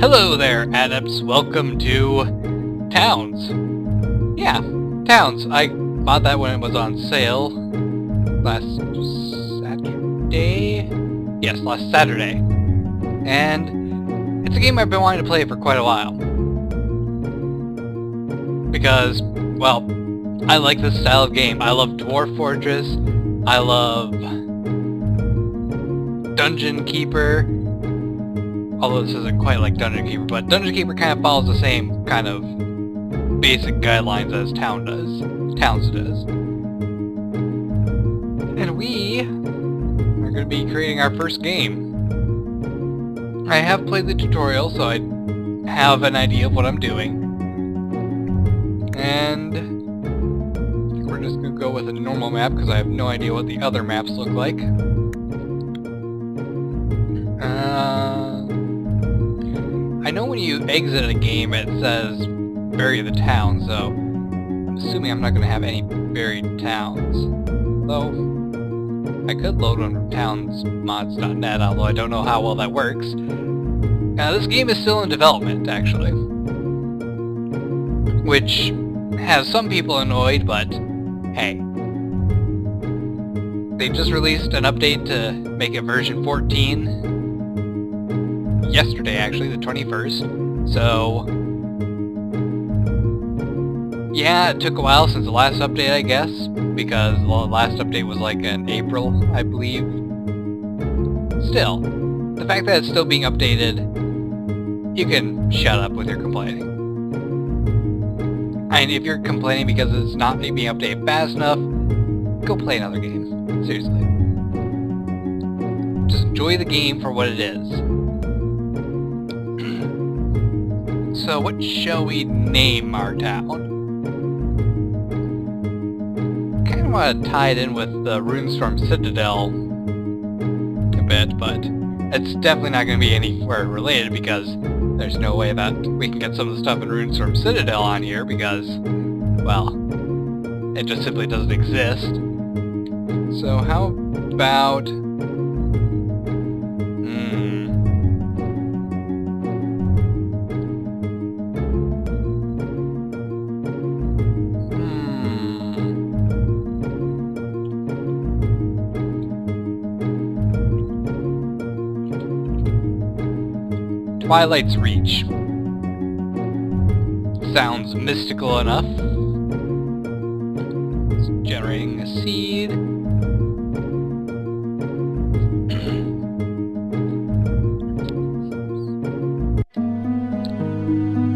Hello there, adepts. Welcome to Towns. Yeah, Towns. I bought that when it was on sale last Saturday. Yes, last Saturday. And it's a game I've been wanting to play for quite a while. Because, well, I like this style of game. I love Dwarf Fortress. I love Dungeon Keeper. Although this isn't quite like Dungeon Keeper, but Dungeon Keeper kind of follows the same kind of basic guidelines as Towns does. And we are going to be creating our first game. I have played the tutorial, so I have an idea of what I'm doing. And we're just going to go with a normal map because I have no idea what the other maps look like. I know when you exit a game it says bury the town, so I'm assuming I'm not going to have any buried towns. Though, I could load on townsmods.net, although I don't know how well that works. Now, this game is still in development, actually. Which has some people annoyed, but hey. They just released an update to make it version 14. Yesterday, actually, the 21st. So, yeah, it took a while since the last update, I guess, because the last update was like in April, I believe. Still, the fact that it's still being updated, you can shut up with your complaining. And if you're complaining because it's not being updated fast enough, go play another game. Seriously. Just enjoy the game for what it is. So what shall we name our town? Kind of want to tie it in with the Runestorm Citadel a bit, but it's definitely not going to be anywhere related because there's no way that we can get some of the stuff in Runestorm Citadel on here because, well, it just simply doesn't exist. So how about... Twilight's Reach. Sounds mystical enough. It's generating a seed.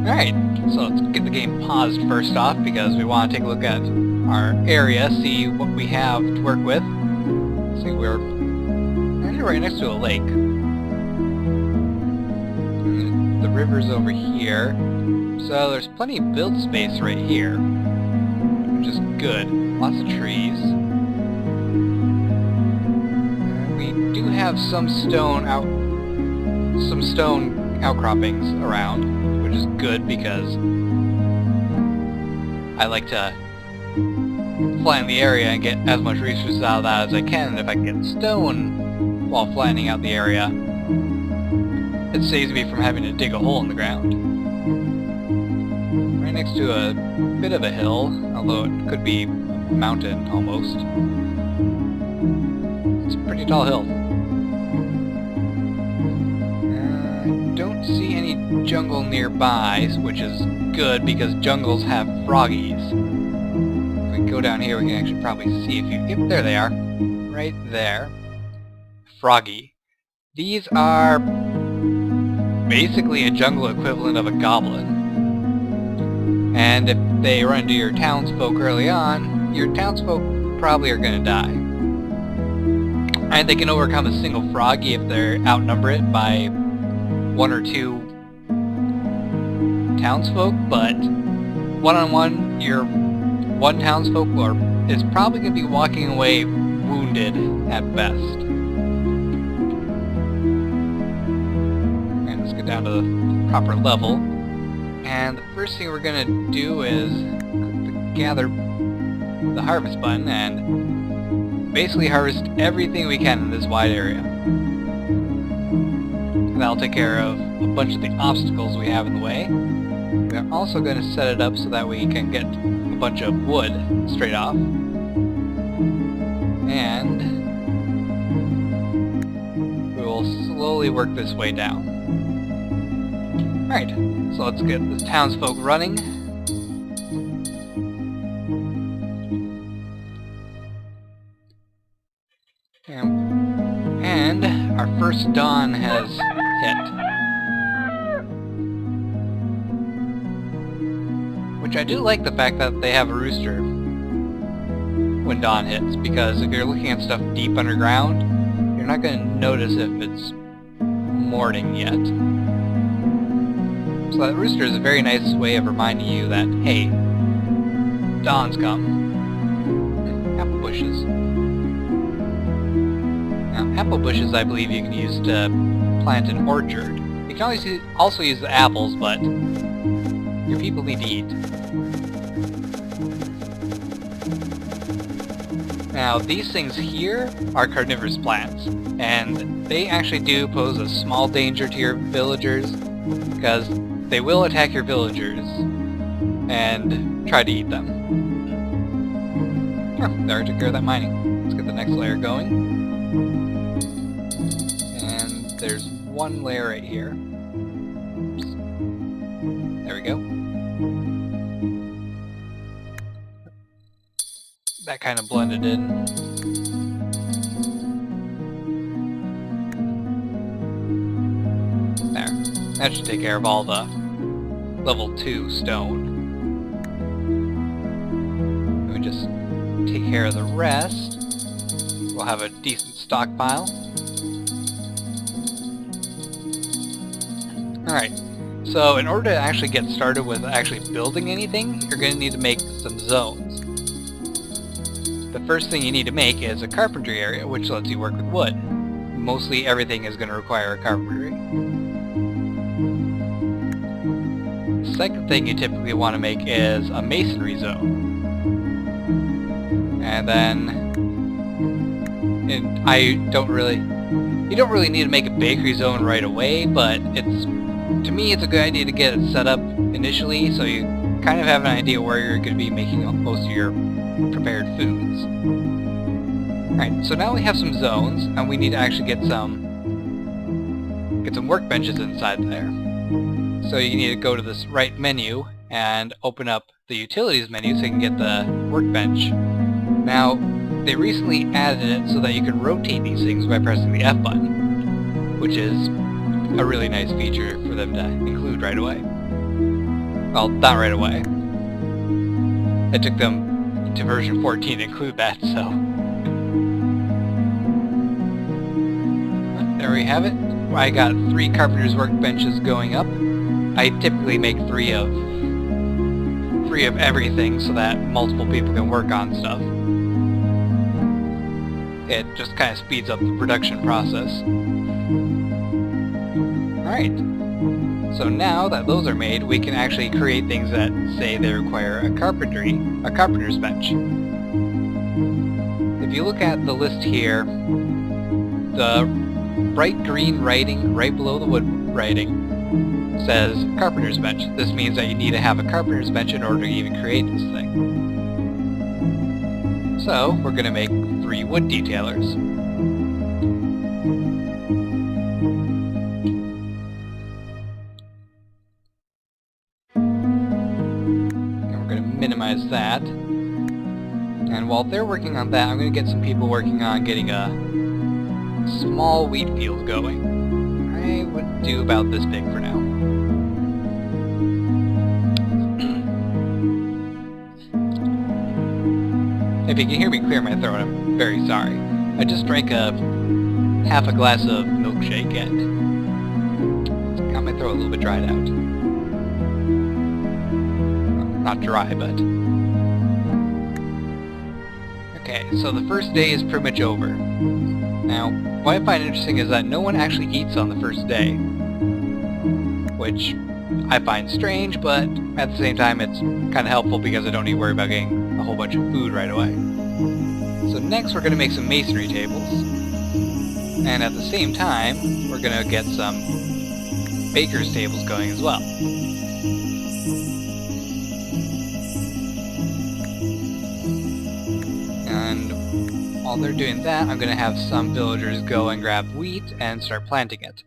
Alright, so let's get the game paused first off because we want to take a look at our area, see what we have to work with. See, we're actually right next to a lake. The river's over here, so there's plenty of build space right here, which is good. Lots of trees. We do have some stone outcroppings around, which is good because I like to flatten the area and get as much resources out of that as I can. And if I can get stone while flattening out the area, it saves me from having to dig a hole in the ground. Right next to a bit of a hill, although it could be a mountain almost. It's a pretty tall hill. I don't see any jungle nearby, which is good because jungles have froggies. If we go down here, we can actually probably see a few. Yep, there they are. Right there. Froggy. These are basically a jungle equivalent of a goblin. And if they run into your townsfolk early on, your townsfolk probably are going to die. And they can overcome a single froggy if they outnumber it by one or two townsfolk, but one-on-one, your one townsfolk is probably going to be walking away wounded at best. Down to the proper level, and the first thing we're gonna do is gather the harvest button and basically harvest everything we can in this wide area. And that'll take care of a bunch of the obstacles we have in the way. We're also going to set it up so that we can get a bunch of wood straight off. And we will slowly work this way down. Alright, so let's get the townsfolk running. And our first dawn has hit. Which I do like the fact that they have a rooster when dawn hits, because if you're looking at stuff deep underground, you're not going to notice if it's morning yet. So that rooster is a very nice way of reminding you that, hey, dawn's come. Apple bushes. Now, apple bushes I believe you can use to plant an orchard. You can always also use the apples, but your people need to eat. Now, these things here are carnivorous plants, and they actually do pose a small danger to your villagers, because they will attack your villagers and try to eat them. Oh, they already took care of that mining. Let's get the next layer going. And there's one layer right here. Oops. There we go. That kind of blended in. There. That should take care of all the level 2 stone. We just take care of the rest. We'll have a decent stockpile. Alright, so in order to actually get started with actually building anything, you're going to need to make some zones. The first thing you need to make is a carpentry area, which lets you work with wood. Mostly everything is going to require a carpentry. The second thing you typically want to make is a masonry zone. And then you don't really need to make a bakery zone right away, but to me it's a good idea to get it set up initially so you kind of have an idea where you're going to be making most of your prepared foods. Alright, so now we have some zones, and we need to actually get some workbenches inside there. So you need to go to this right menu and open up the utilities menu so you can get the workbench. Now, they recently added it so that you can rotate these things by pressing the F button, which is a really nice feature for them to include right away. Well, not right away. It took them to version 14 to include that, so... There we have it. I got 3 carpenter's workbenches going up. I typically make 3 of everything so that multiple people can work on stuff. It just kind of speeds up the production process. Alright, so now that those are made, we can actually create things that say they require a carpenter's bench. If you look at the list here, the bright green writing right below the wood writing says carpenter's bench. This means that you need to have a carpenter's bench in order to even create this thing. So, we're going to make 3 wood detailers. And we're going to minimize that. And while they're working on that, I'm going to get some people working on getting a small wheat field going. I would do about this big for now. If you can hear me clear my throat, I'm very sorry. I just drank half a glass of milkshake and it's got my throat a little bit dried out. Well, not dry, but... Okay, so the first day is pretty much over. Now, what I find interesting is that no one actually eats on the first day, which I find strange, but at the same time it's kind of helpful because I don't need to worry about getting a whole bunch of food right away. So next we're going to make some masonry tables, and at the same time we're going to get some baker's tables going as well. And while they're doing that, I'm going to have some villagers go and grab wheat and start planting it.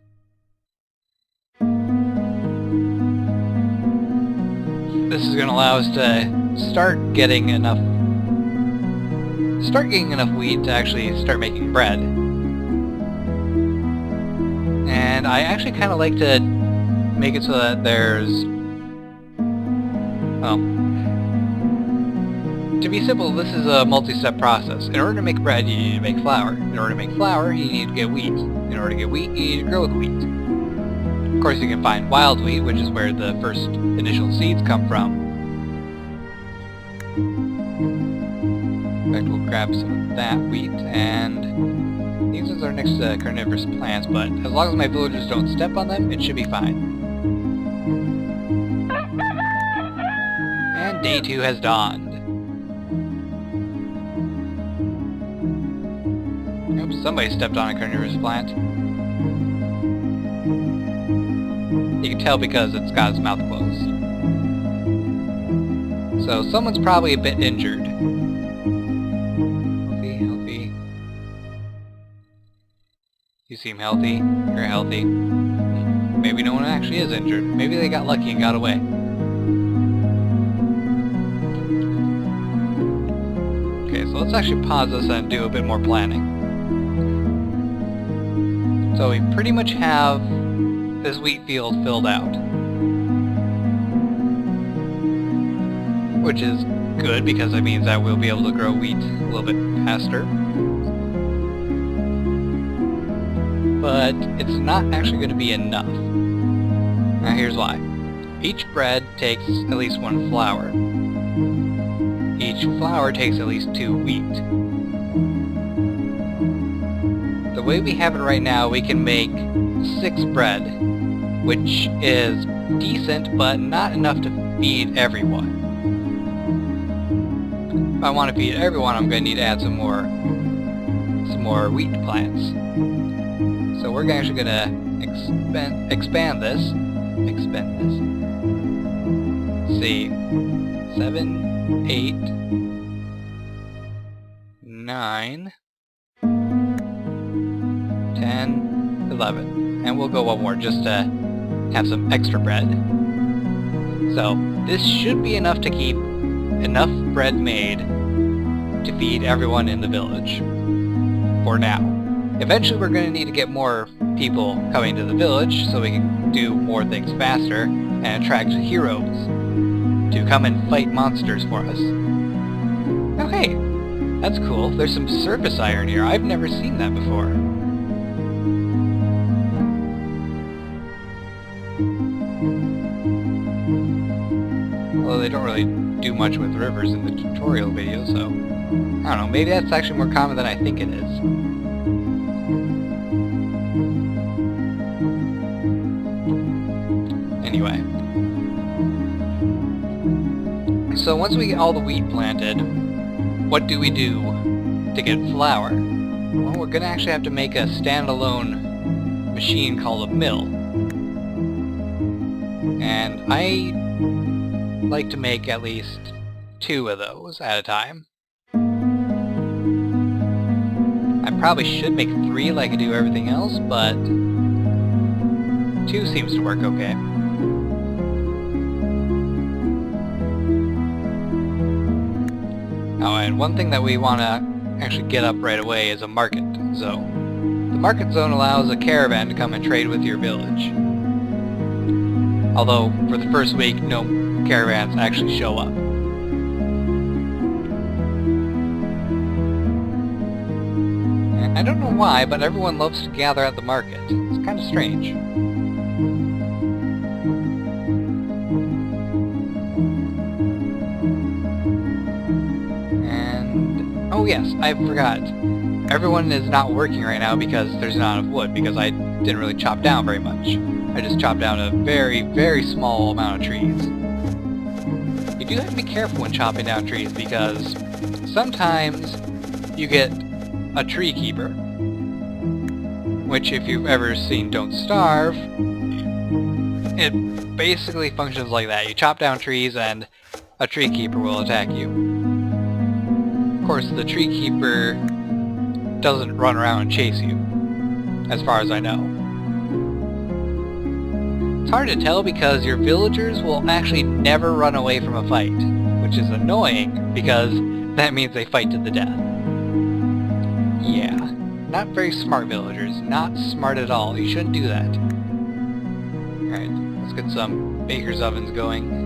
This is going to allow us to start getting enough wheat to actually start making bread. And I actually kind of like to make it so that there's, well, to be simple, this is a multi-step process. In order to make bread, you need to make flour. In order to make flour, you need to get wheat. In order to get wheat, you need to grow the wheat. Of course, you can find wild wheat, which is where the first initial seeds come from. In fact, we'll grab some of that wheat, and these are next to carnivorous plants, but as long as my villagers don't step on them, it should be fine. And day 2 has dawned. Oops, somebody stepped on a carnivorous plant. You can tell because it's got its mouth closed. So someone's probably a bit injured. Healthy. You seem healthy. You're healthy. Maybe no one actually is injured. Maybe they got lucky and got away. Okay, so let's actually pause this and do a bit more planning. So we pretty much have this wheat field filled out, which is good because it means that we'll be able to grow wheat a little bit faster. But it's not actually going to be enough. Now here's why. Each bread takes at least 1 flour. Each flour takes at least 2 wheat. The way we have it right now, we can make 6 bread, which is decent, but not enough to feed everyone. If I want to feed everyone, I'm going to need to add some more wheat plants. So we're actually going to expand this. Let's see, 7, 8, 9, 10, 11, and we'll go one more just to have some extra bread. So this should be enough to keep enough bread made to feed everyone in the village for now. Eventually we're going to need to get more people coming to the village so we can do more things faster and attract heroes to come and fight monsters for us. Oh hey, that's cool. There's some surface iron here. I've never seen that before. Although they don't really do much with rivers in the tutorial video, so I don't know, maybe that's actually more common than I think it is. Anyway. So once we get all the wheat planted, what do we do to get flour? Well, we're gonna actually have to make a standalone machine called a mill. And I like to make at least 2 of those at a time. I probably should make 3 like I do everything else, but 2 seems to work okay. Oh, and one thing that we want to actually get up right away is a market zone. The market zone allows a caravan to come and trade with your village. Although, for the first week, no caravans actually show up. And I don't know why, but everyone loves to gather at the market. It's kind of strange. And, oh yes, I forgot. Everyone is not working right now because there's not enough wood, because I didn't really chop down very much. I just chopped down a very, very small amount of trees. You do have to be careful when chopping down trees because sometimes you get a tree keeper, which if you've ever seen Don't Starve, it basically functions like that. You chop down trees and a tree keeper will attack you. Of course, the tree keeper doesn't run around and chase you, as far as I know. It's hard to tell because your villagers will actually never run away from a fight, which is annoying because that means they fight to the death. Yeah, not very smart villagers. Not smart at all. You shouldn't do that. Alright, let's get some baker's ovens going.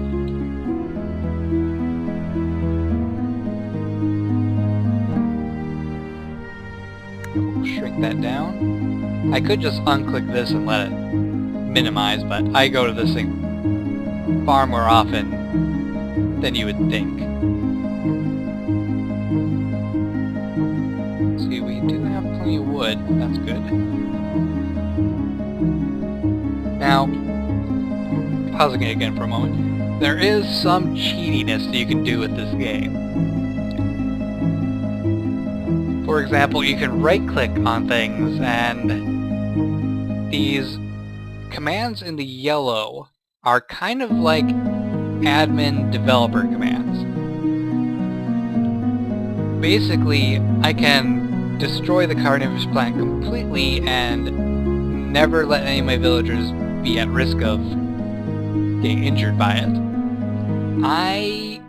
We'll shrink that down. I could just unclick this and let it minimize, but I go to this thing far more often than you would think. See, we do have plenty of wood. That's good. Now, pausing it again for a moment, there is some cheatiness that you can do with this game. For example, you can right-click on things, and these commands in the yellow are kind of like admin developer commands. Basically, I can destroy the carnivorous plant completely and never let any of my villagers be at risk of getting injured by it. I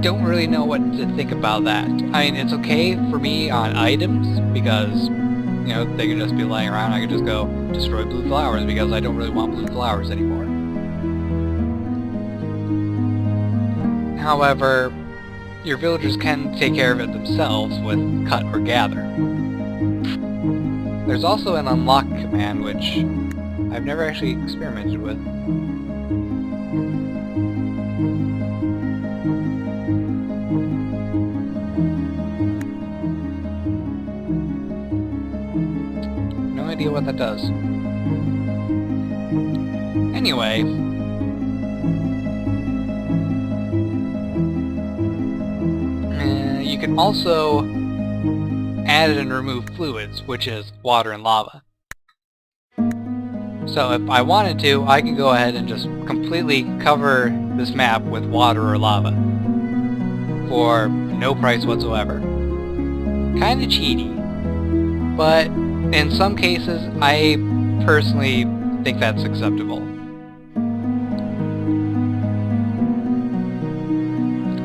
don't really know what to think about that. I mean, it's okay for me on items because, you know, they can just be laying around. I can just go destroy blue flowers because I don't really want blue flowers anymore. However, your villagers can take care of it themselves with cut or gather. There's also an unlock command which I've never actually experimented with. No idea what that does. Anyway, you can also add and remove fluids, which is water and lava. So if I wanted to, I can go ahead and just completely cover this map with water or lava for no price whatsoever. Kinda cheaty, but in some cases I personally think that's acceptable.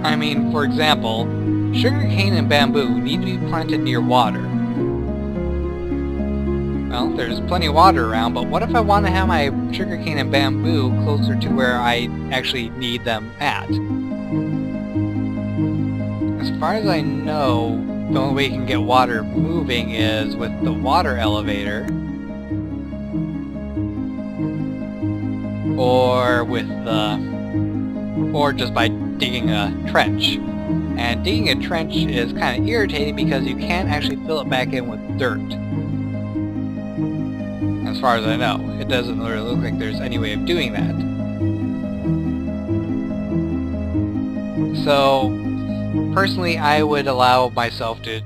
I mean, for example, sugarcane and bamboo need to be planted near water. Well, there's plenty of water around, but what if I want to have my sugarcane and bamboo closer to where I actually need them at? As far as I know, the only way you can get water moving is with the water elevator, or with or just by digging a trench. And digging a trench is kind of irritating because you can't actually fill it back in with dirt. As far as I know, it doesn't really look like there's any way of doing that. So, personally, I would allow myself to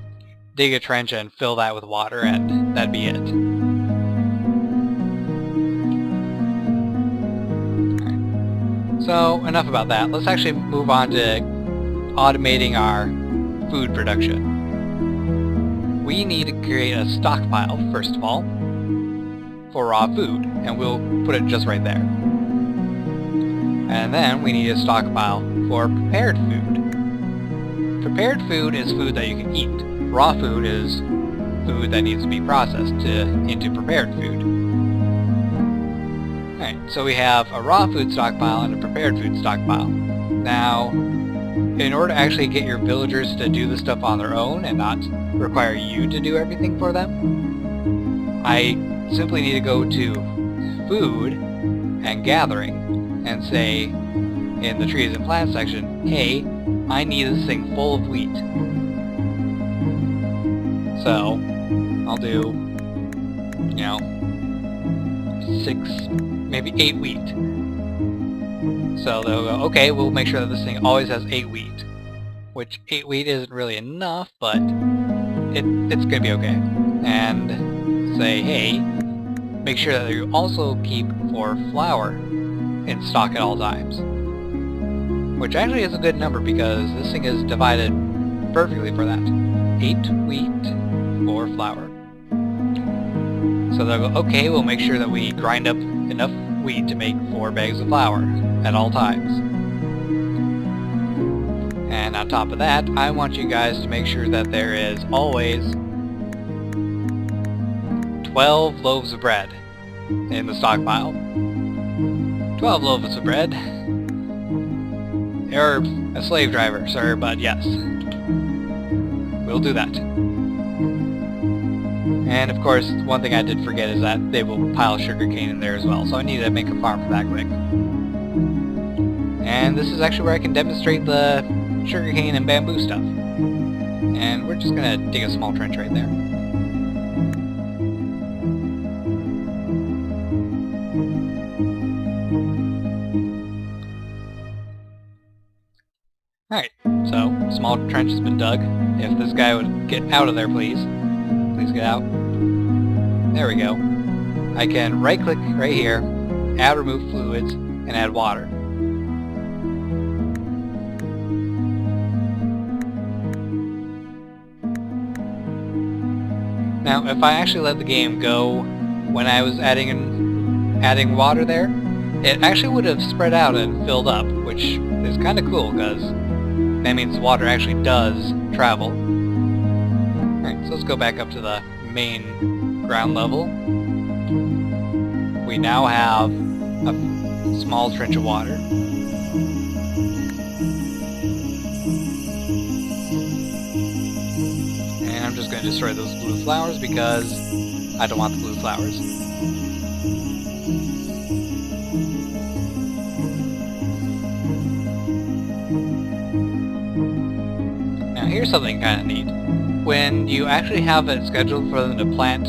dig a trench and fill that with water, and that'd be it. Alright. So, enough about that. Let's actually move on to automating our food production. We need to create a stockpile, first of all, for raw food, and we'll put it just right there. And then we need a stockpile for prepared food. Prepared food is food that you can eat. Raw food is food that needs to be processed into prepared food. Alright, so we have a raw food stockpile and a prepared food stockpile. Now, in order to actually get your villagers to do the stuff on their own and not require you to do everything for them, I simply need to go to food and gathering and say in the trees and plants section, hey, I need this thing full of wheat. So I'll do, you know, 6, maybe 8 wheat. So they'll go, okay, we'll make sure that this thing always has 8 wheat. Which 8 wheat isn't really enough, but it's gonna be okay. And say, hey, make sure that you also keep 4 flour in stock at all times. Which actually is a good number because this thing is divided perfectly for that. 8 wheat, 4 flour. So they'll go, okay, we'll make sure that we grind up enough wheat to make 4 bags of flour at all times. And on top of that, I want you guys to make sure that there is always 12 loaves of bread in the stockpile. 12 loaves of bread. You're a slave driver, sir, but yes. We'll do that. And of course, one thing I did forget is that they will pile sugarcane in there as well, so I need to make a farm for that quick. And this is actually where I can demonstrate the sugarcane and bamboo stuff. And we're just gonna dig a small trench right there. Alright, so small trench has been dug. If this guy would get out of there, please. Please get out. There we go. I can right click right here, add remove fluids, and add water. Now, if I actually let the game go when I was adding water there, it actually would have spread out and filled up, which is kind of cool because that means water actually does travel. Alright, so let's go back up to the main ground level. We now have a small trench of water. And I'm just going to destroy those blue flowers because I don't want the blue flowers. Now here's something kind of neat. When you actually have it scheduled for them to plant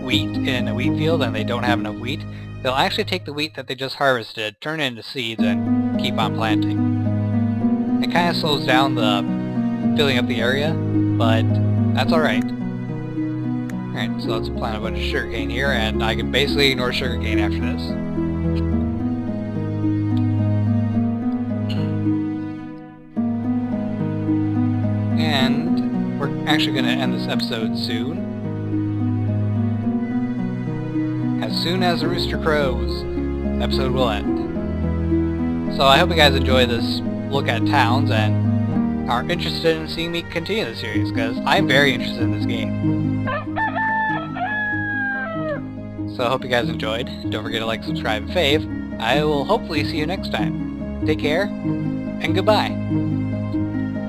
wheat in a wheat field and they don't have enough wheat, they'll actually take the wheat that they just harvested, turn it into seeds, and keep on planting. It kind of slows down the filling up the area, but that's alright. Alright, so let's plant a bunch of sugarcane here, and I can basically ignore sugarcane after this. And we're actually going to end this episode soon. As soon as the rooster crows, the episode will end. So I hope you guys enjoy this look at towns and are interested in seeing me continue the series, because I'm very interested in this game. So I hope you guys enjoyed. Don't forget to like, subscribe, and fave. I will hopefully see you next time. Take care, and goodbye.